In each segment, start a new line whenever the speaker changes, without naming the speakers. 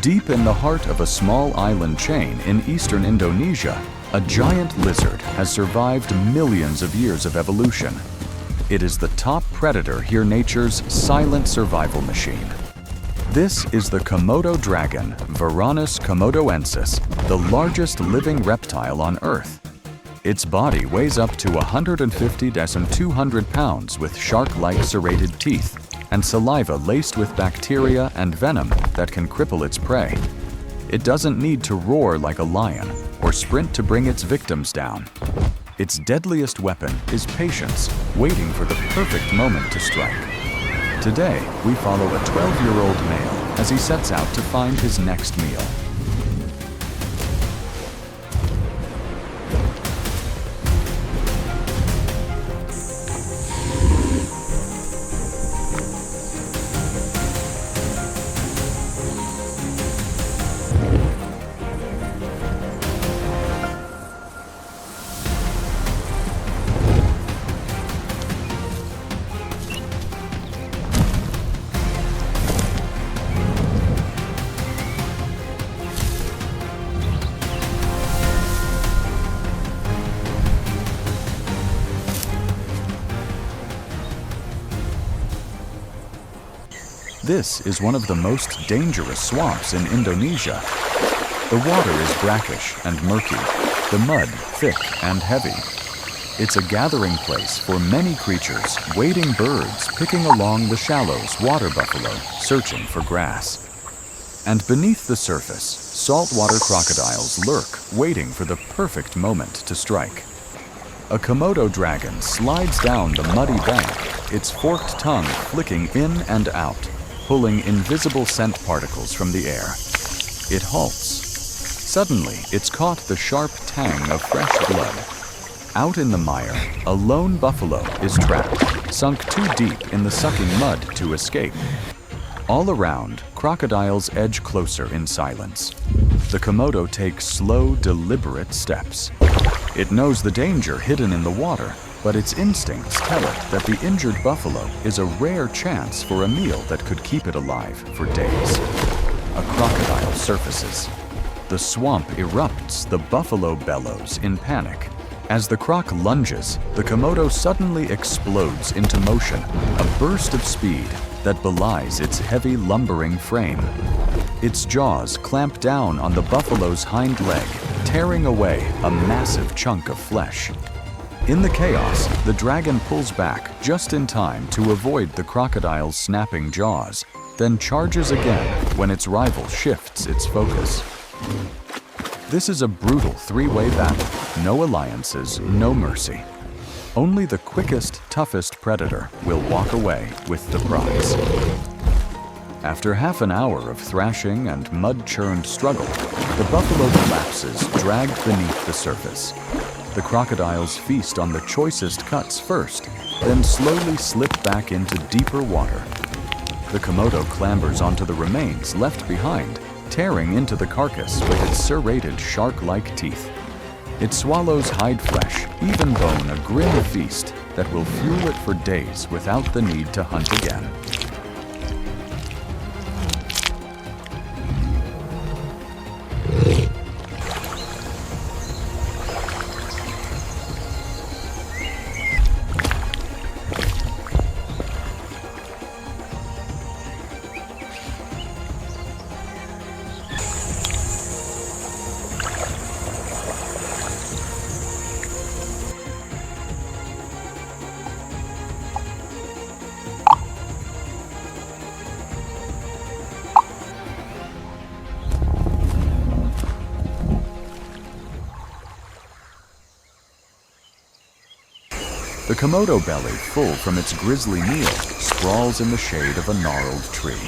Deep in the heart of a small island chain in eastern Indonesia, a giant lizard has survived millions of years of evolution. It is the top predator here, nature's silent survival machine. This is the Komodo dragon, Varanus komodoensis, the largest living reptile on Earth. Its body weighs up to 150 to 200 pounds with shark-like serrated teeth and saliva laced with bacteria and venom that can cripple its prey. It doesn't need to roar like a lion or sprint to bring its victims down. Its deadliest weapon is patience, waiting for the perfect moment to strike. Today, we follow a 12-year-old male as he sets out to find his next meal. This is one of the most dangerous swamps in Indonesia. The water is brackish and murky, the mud thick and heavy. It's a gathering place for many creatures, wading birds picking along the shallows, water buffalo searching for grass. And beneath the surface, saltwater crocodiles lurk, waiting for the perfect moment to strike. A Komodo dragon slides down the muddy bank, its forked tongue flicking in and out, pulling invisible scent particles from the air. It halts. Suddenly, it's caught the sharp tang of fresh blood. Out in the mire, a lone buffalo is trapped, sunk too deep in the sucking mud to escape. All around, crocodiles edge closer in silence. The Komodo takes slow, deliberate steps. It knows the danger hidden in the water, but its instincts tell it that the injured buffalo is a rare chance for a meal that could keep it alive for days. A crocodile surfaces. The swamp erupts, the buffalo bellows in panic. As the croc lunges, the Komodo suddenly explodes into motion, a burst of speed that belies its heavy, lumbering frame. Its jaws clamp down on the buffalo's hind leg, tearing away a massive chunk of flesh. In the chaos, the dragon pulls back just in time to avoid the crocodile's snapping jaws, then charges again when its rival shifts its focus. This is a brutal three-way battle. No alliances, no mercy. Only the quickest, toughest predator will walk away with the prize. After half an hour of thrashing and mud-churned struggle, the buffalo collapses, dragged beneath the surface. The crocodiles feast on the choicest cuts first, then slowly slip back into deeper water. The Komodo clambers onto the remains left behind, tearing into the carcass with its serrated shark-like teeth. It swallows hide flesh, even bone, a grim feast that will fuel it for days without the need to hunt again. The Komodo belly, full from its grisly meal, sprawls in the shade of a gnarled tree.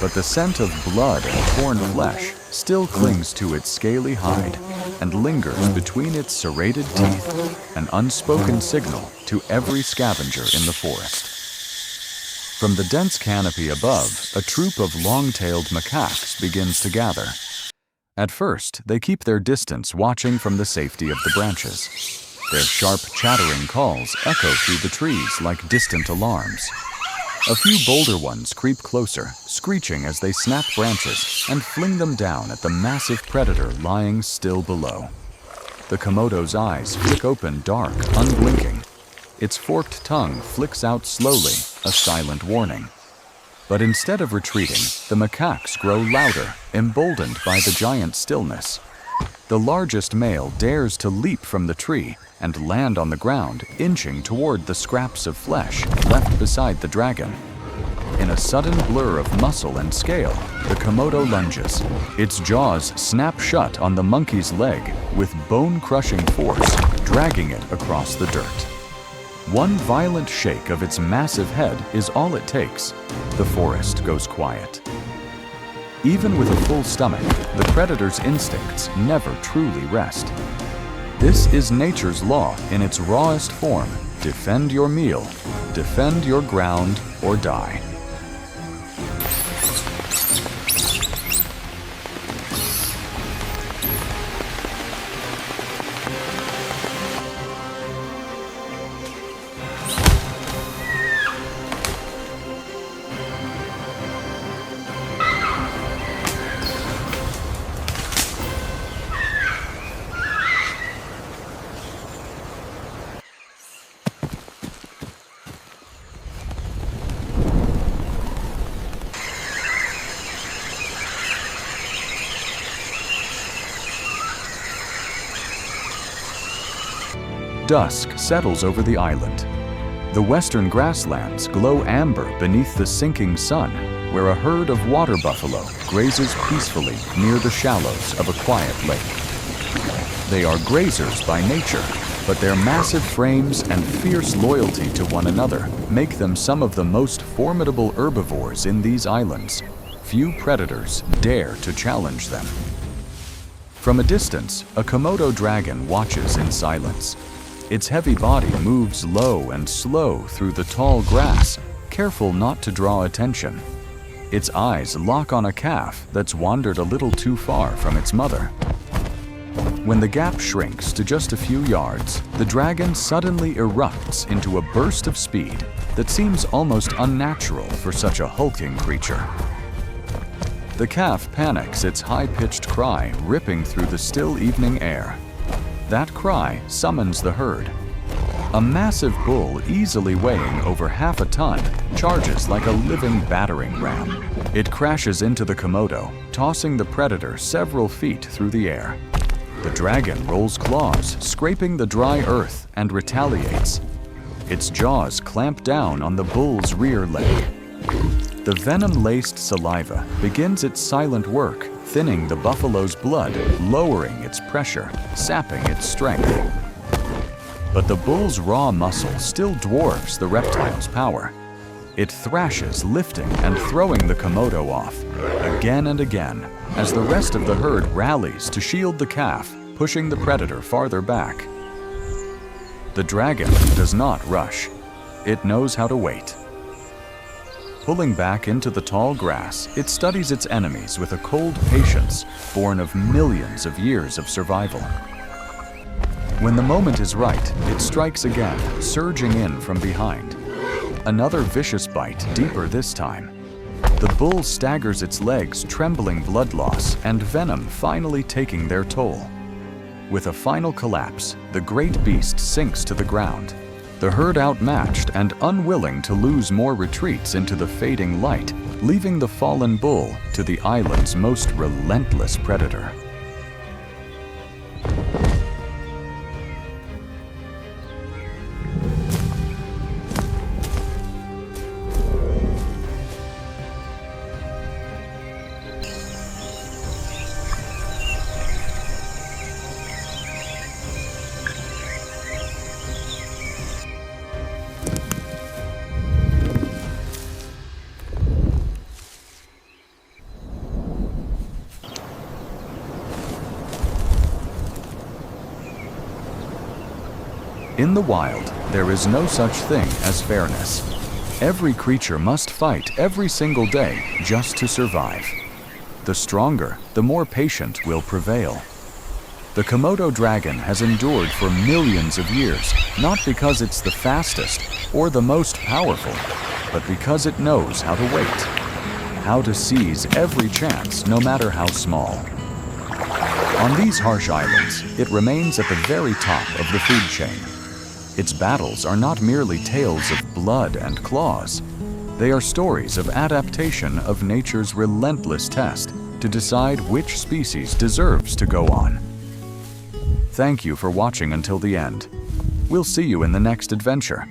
But the scent of blood and torn flesh still clings to its scaly hide and lingers between its serrated teeth, an unspoken signal to every scavenger in the forest. From the dense canopy above, a troop of long-tailed macaques begins to gather. At first, they keep their distance, watching from the safety of the branches. Their sharp, chattering calls echo through the trees like distant alarms. A few bolder ones creep closer, screeching as they snap branches and fling them down at the massive predator lying still below. The Komodo's eyes flick open dark, unblinking. Its forked tongue flicks out slowly, a silent warning. But instead of retreating, the macaques grow louder, emboldened by the giant stillness. The largest male dares to leap from the tree and land on the ground, inching toward the scraps of flesh left beside the dragon. In a sudden blur of muscle and scale, the Komodo lunges. Its jaws snap shut on the monkey's leg with bone-crushing force, dragging it across the dirt. One violent shake of its massive head is all it takes. The forest goes quiet. Even with a full stomach, the predator's instincts never truly rest. This is nature's law in its rawest form. Defend your meal, defend your ground, or die. Dusk settles over the island. The western grasslands glow amber beneath the sinking sun, where a herd of water buffalo grazes peacefully near the shallows of a quiet lake. They are grazers by nature, but their massive frames and fierce loyalty to one another make them some of the most formidable herbivores in these islands. Few predators dare to challenge them. From a distance, a Komodo dragon watches in silence. Its heavy body moves low and slow through the tall grass, careful not to draw attention. Its eyes lock on a calf that's wandered a little too far from its mother. When the gap shrinks to just a few yards, the dragon suddenly erupts into a burst of speed that seems almost unnatural for such a hulking creature. The calf panics, its high-pitched cry ripping through the still evening air. That cry summons the herd. A massive bull, easily weighing over half a ton, charges like a living battering ram. It crashes into the Komodo, tossing the predator several feet through the air. The dragon rolls claws, scraping the dry earth, and retaliates. Its jaws clamp down on the bull's rear leg. The venom-laced saliva begins its silent work, thinning the buffalo's blood, lowering its pressure, sapping its strength. But the bull's raw muscle still dwarfs the reptile's power. It thrashes, lifting and throwing the Komodo off, again and again, as the rest of the herd rallies to shield the calf, pushing the predator farther back. The dragon does not rush. It knows how to wait. Pulling back into the tall grass, it studies its enemies with a cold patience born of millions of years of survival. When the moment is right, it strikes again, surging in from behind. Another vicious bite, deeper this time. The bull staggers its legs, trembling blood loss and venom finally taking their toll. With a final collapse, the great beast sinks to the ground. The herd outmatched and unwilling to lose more retreats into the fading light, leaving the fallen bull to the island's most relentless predator. In the wild, there is no such thing as fairness. Every creature must fight every single day just to survive. The stronger, the more patient will prevail. The Komodo dragon has endured for millions of years, not because it's the fastest or the most powerful, but because it knows how to wait, how to seize every chance, no matter how small. On these harsh islands, it remains at the very top of the food chain. Its battles are not merely tales of blood and claws. They are stories of adaptation of nature's relentless test to decide which species deserves to go on. Thank you for watching until the end. We'll see you in the next adventure.